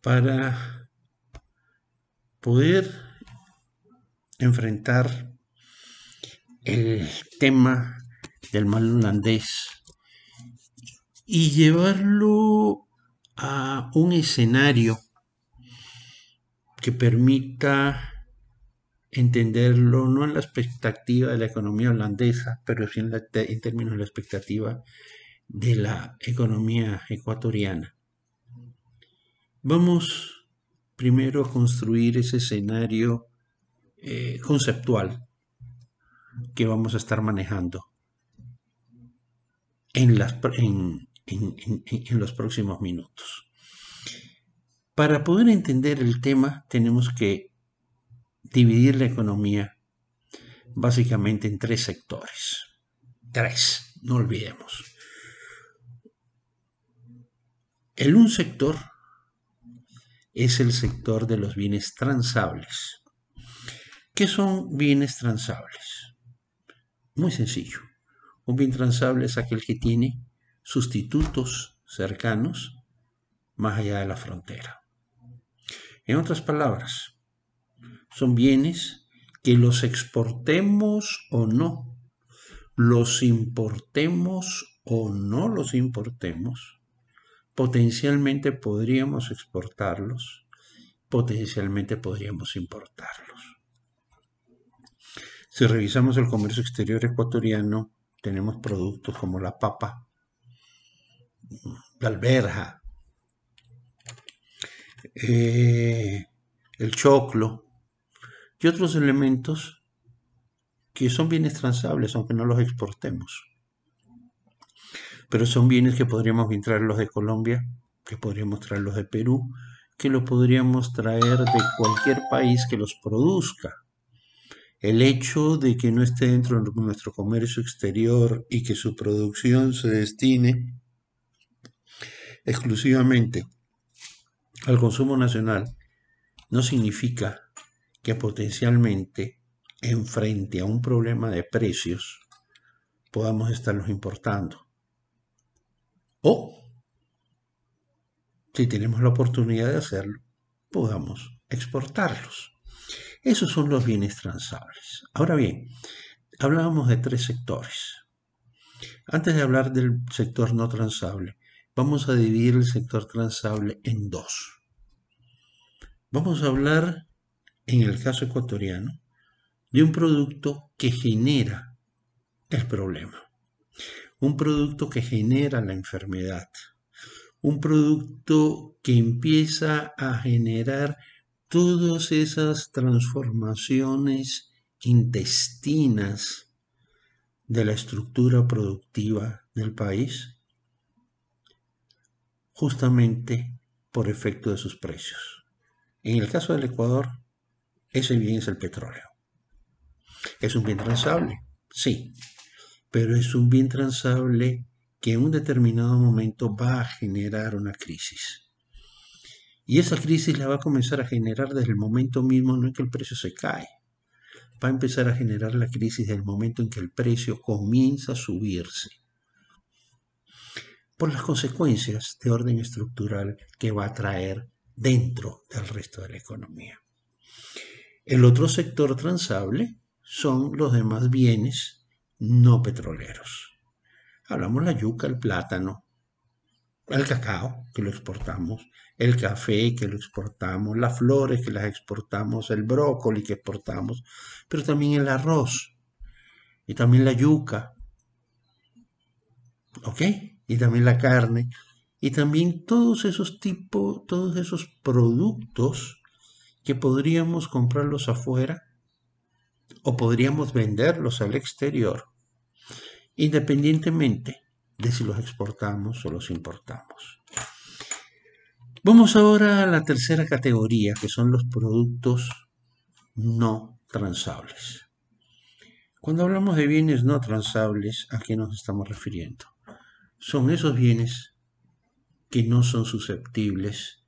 para poder enfrentar el tema del mal holandés y llevarlo a un escenario que permita entenderlo no en la expectativa de la economía holandesa, pero sí en términos de la expectativa de la economía ecuatoriana. Vamos primero a construir ese escenario conceptual que vamos a estar manejando en los próximos minutos. Para poder entender el tema tenemos que dividir la economía básicamente en tres sectores. Tres, no olvidemos. Un sector es el sector de los bienes transables. ¿Qué son bienes transables? Muy sencillo. Un bien transable es aquel que tiene sustitutos cercanos más allá de la frontera. En otras palabras, son bienes que los exportemos o no, los importemos o no los importemos, potencialmente podríamos exportarlos, potencialmente podríamos importarlos. Si revisamos el comercio exterior ecuatoriano, tenemos productos como la papa, la alberja, el choclo y otros elementos que son bienes transables, aunque no los exportemos. Pero son bienes que podríamos traerlos de Colombia, que podríamos traerlos de Perú, que los podríamos traer de cualquier país que los produzca. El hecho de que no esté dentro de nuestro comercio exterior y que su producción se destine exclusivamente al consumo nacional no significa que potencialmente, en frente a un problema de precios, podamos estarlos importando. O, si tenemos la oportunidad de hacerlo, podamos exportarlos. Esos son los bienes transables. Ahora bien, hablábamos de tres sectores. Antes de hablar del sector no transable, vamos a dividir el sector transable en dos. Vamos a hablar, en el caso ecuatoriano, de un producto que genera el problema, un producto que genera la enfermedad, un producto que empieza a generar todas esas transformaciones intestinas de la estructura productiva del país, justamente por efecto de sus precios. En el caso del Ecuador, ese bien es el petróleo. ¿Es un bien transable? Sí, pero es un bien transable que en un determinado momento va a generar una crisis. Y esa crisis la va a comenzar a generar desde el momento mismo en que el precio se cae. Va a empezar a generar la crisis desde el momento en que el precio comienza a subirse, por las consecuencias de orden estructural que va a traer dentro del resto de la economía. El otro sector transable son los demás bienes no petroleros. Hablamos la yuca, el plátano, el cacao, que lo exportamos, el café, que lo exportamos, las flores, que las exportamos, el brócoli, que exportamos, pero también el arroz, y también la yuca, ¿ok? Y también la carne, y también todos esos productos que podríamos comprarlos afuera o podríamos venderlos al exterior, independientemente de si los exportamos o los importamos. Vamos ahora a la tercera categoría, que son los productos no transables. Cuando hablamos de bienes no transables, ¿a qué nos estamos refiriendo? Son esos bienes que no son susceptibles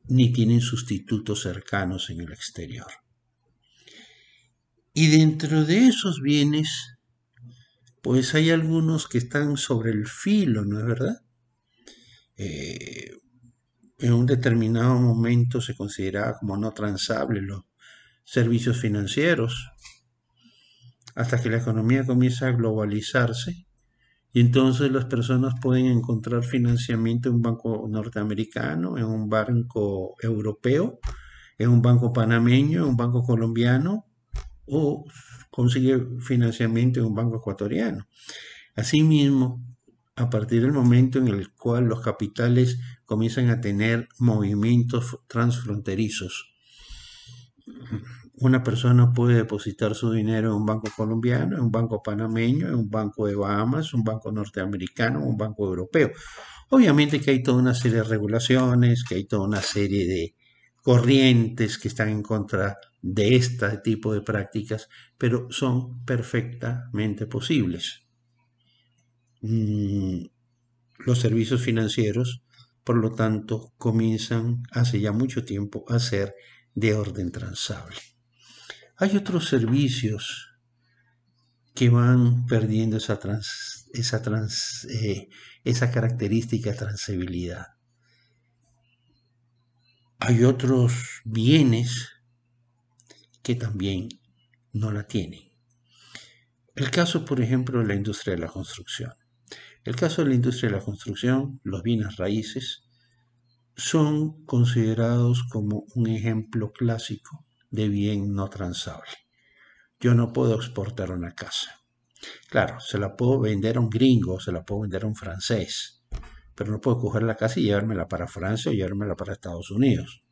ni tienen sustitutos cercanos en el exterior. Y dentro de esos bienes, pues hay algunos que están sobre el filo, ¿no es verdad? en un determinado momento se consideraba como no transable los servicios financieros, hasta que la economía comienza a globalizarse y entonces las personas pueden encontrar financiamiento en un banco norteamericano, en un banco europeo, en un banco panameño, en un banco colombiano o consigue financiamiento en un banco ecuatoriano. Asimismo, a partir del momento en el cual los capitales comienzan a tener movimientos transfronterizos, una persona puede depositar su dinero en un banco colombiano, en un banco panameño, en un banco de Bahamas, un banco norteamericano, un banco europeo. Obviamente que hay toda una serie de regulaciones, que hay toda una serie de corrientes que están en contra de este tipo de prácticas, pero son perfectamente posibles. Los servicios financieros, por lo tanto, comienzan hace ya mucho tiempo a ser de orden transable. Hay otros servicios que van perdiendo esa característica de transabilidad. Hay otros bienes que también no la tienen. El caso, por ejemplo, de la industria de la construcción. El caso de la industria de la construcción, los bienes raíces, son considerados como un ejemplo clásico de bien no transable. Yo no puedo exportar una casa. Claro, se la puedo vender a un gringo, se la puedo vender a un francés, pero no puedo coger la casa y llevármela para Francia o llevármela para Estados Unidos.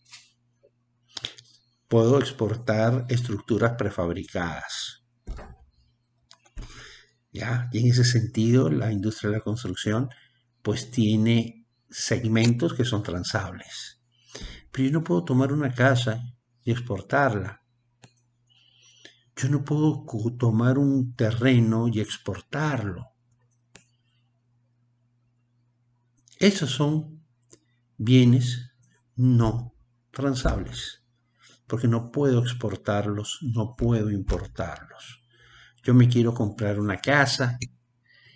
Puedo exportar estructuras prefabricadas. ¿Ya? Y en ese sentido, la industria de la construcción pues tiene segmentos que son transables. Pero yo no puedo tomar una casa y exportarla. Yo no puedo tomar un terreno y exportarlo. Esos son bienes no transables, porque no puedo exportarlos, no puedo importarlos. Yo me quiero comprar una casa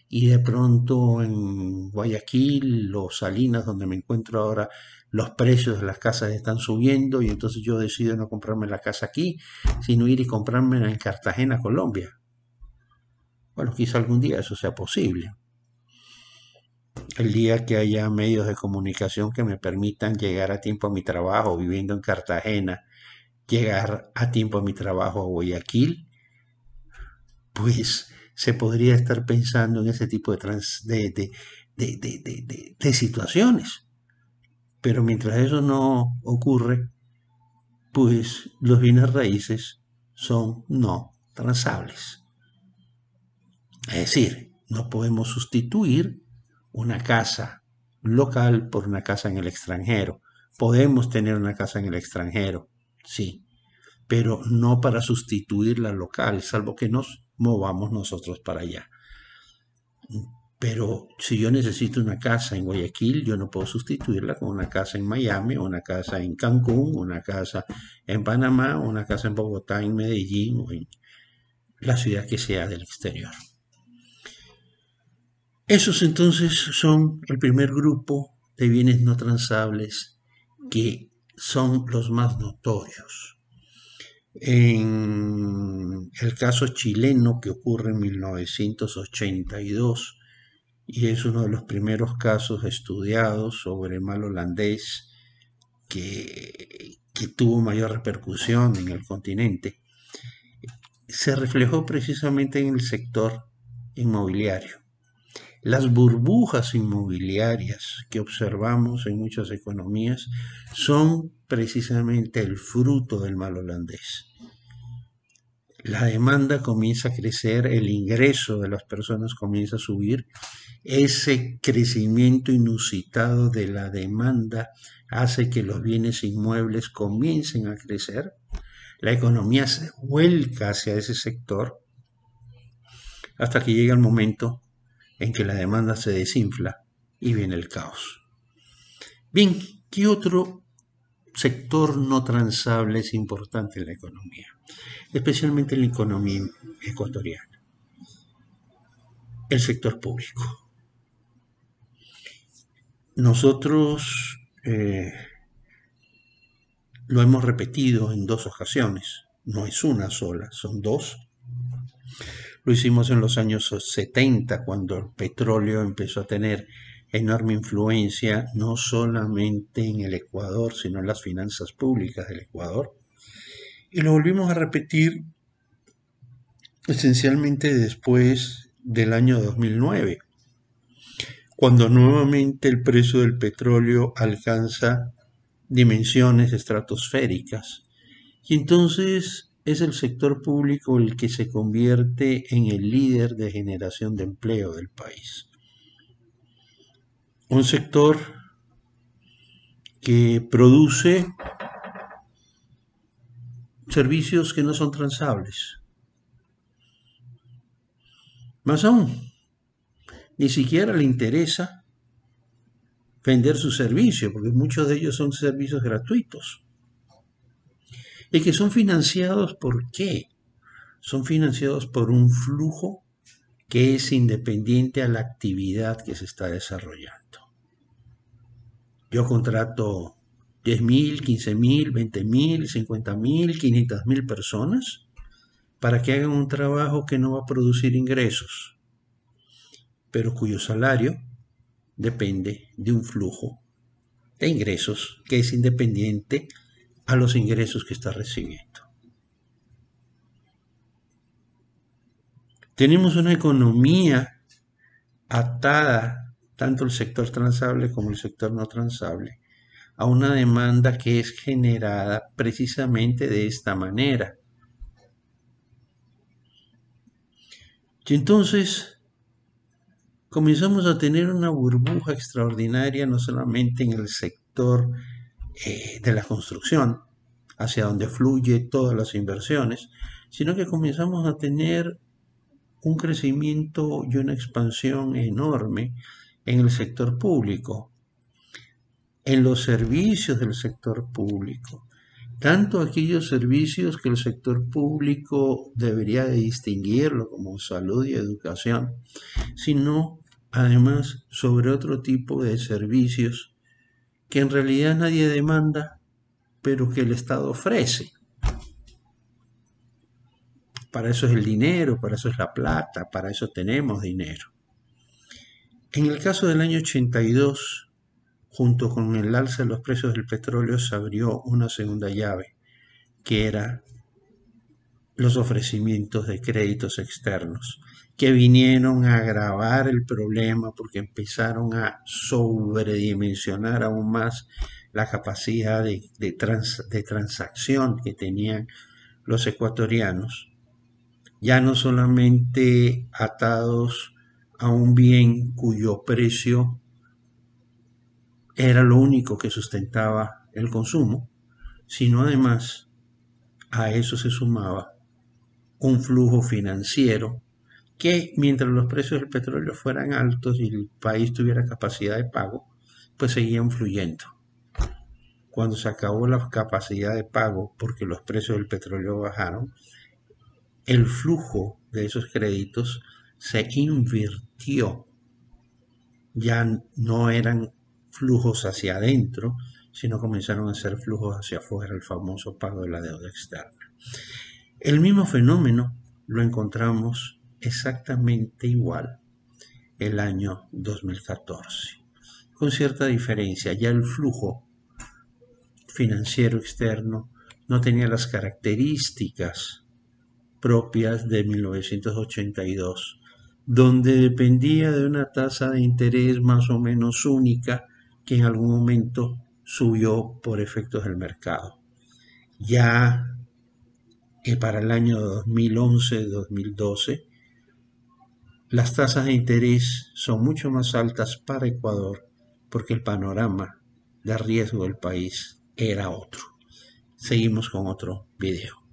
y de pronto en Guayaquil o Salinas, donde me encuentro ahora, los precios de las casas están subiendo y entonces yo decido no comprarme la casa aquí, sino ir y comprármela en Cartagena, Colombia. Bueno, quizá algún día eso sea posible. El día que haya medios de comunicación que me permitan llegar a tiempo a mi trabajo viviendo en Cartagena, llegar a tiempo a mi trabajo a Guayaquil, pues se podría estar pensando en ese tipo de situaciones. Pero mientras eso no ocurre, pues los bienes raíces son no transables. Es decir, no podemos sustituir una casa local por una casa en el extranjero. Podemos tener una casa en el extranjero, sí, pero no para sustituir la local, salvo que nos movamos nosotros para allá. Pero si yo necesito una casa en Guayaquil, yo no puedo sustituirla con una casa en Miami, o una casa en Cancún, una casa en Panamá, una casa en Bogotá, en Medellín o en la ciudad que sea del exterior. Esos entonces son el primer grupo de bienes no transables que son los más notorios. En el caso chileno que ocurre en 1982, y es uno de los primeros casos estudiados sobre el mal holandés que tuvo mayor repercusión en el continente, se reflejó precisamente en el sector inmobiliario. Las burbujas inmobiliarias que observamos en muchas economías son precisamente el fruto del mal holandés. La demanda comienza a crecer, el ingreso de las personas comienza a subir. Ese crecimiento inusitado de la demanda hace que los bienes inmuebles comiencen a crecer. La economía se vuelca hacia ese sector hasta que llega el momento en que la demanda se desinfla y viene el caos. Bien, ¿qué otro sector no transable es importante en la economía? Especialmente en la economía ecuatoriana. El sector público. Nosotros lo hemos repetido en 2 ocasiones, no es una sola, son 2. Lo hicimos en los años 70, cuando el petróleo empezó a tener enorme influencia, no solamente en el Ecuador, sino en las finanzas públicas del Ecuador. Y lo volvimos a repetir esencialmente después del año 2009, cuando nuevamente el precio del petróleo alcanza dimensiones estratosféricas. Y entonces es el sector público el que se convierte en el líder de generación de empleo del país. Un sector que produce servicios que no son transables. Más aún, ni siquiera le interesa vender su servicio, porque muchos de ellos son servicios gratuitos. Y que son financiados ¿por qué? Son financiados por un flujo que es independiente a la actividad que se está desarrollando. Yo contrato 10.000, 15.000, 20.000, 50.000, 500.000 personas para que hagan un trabajo que no va a producir ingresos, pero cuyo salario depende de un flujo de ingresos que es independiente a los ingresos que está recibiendo. Tenemos una economía atada, tanto el sector transable como el sector no transable, a una demanda que es generada precisamente de esta manera. Y entonces comenzamos a tener una burbuja extraordinaria, no solamente en el sector de la construcción, hacia donde fluye todas las inversiones, sino que comenzamos a tener un crecimiento y una expansión enorme en el sector público, en los servicios del sector público, tanto aquellos servicios que el sector público debería de distinguirlo como salud y educación, sino además sobre otro tipo de servicios que en realidad nadie demanda, pero que el Estado ofrece. Para eso es el dinero, para eso es la plata, para eso tenemos dinero. En el caso del año 82, junto con el alza de los precios del petróleo, se abrió una segunda llave, que era los ofrecimientos de créditos externos, que vinieron a agravar el problema porque empezaron a sobredimensionar aún más la capacidad de transacción que tenían los ecuatorianos, ya no solamente atados a un bien cuyo precio era lo único que sustentaba el consumo, sino además a eso se sumaba un flujo financiero que mientras los precios del petróleo fueran altos y el país tuviera capacidad de pago, pues seguían fluyendo. Cuando se acabó la capacidad de pago porque los precios del petróleo bajaron, el flujo de esos créditos se invirtió. Ya no eran flujos hacia adentro, sino comenzaron a ser flujos hacia afuera, el famoso pago de la deuda externa. El mismo fenómeno lo encontramos exactamente igual el año 2014, con cierta diferencia. Ya el flujo financiero externo no tenía las características propias de 1982, donde dependía de una tasa de interés más o menos única que en algún momento subió por efectos del mercado. Ya para el año 2011-2012, las tasas de interés son mucho más altas para Ecuador porque el panorama de riesgo del país era otro. Seguimos con otro video.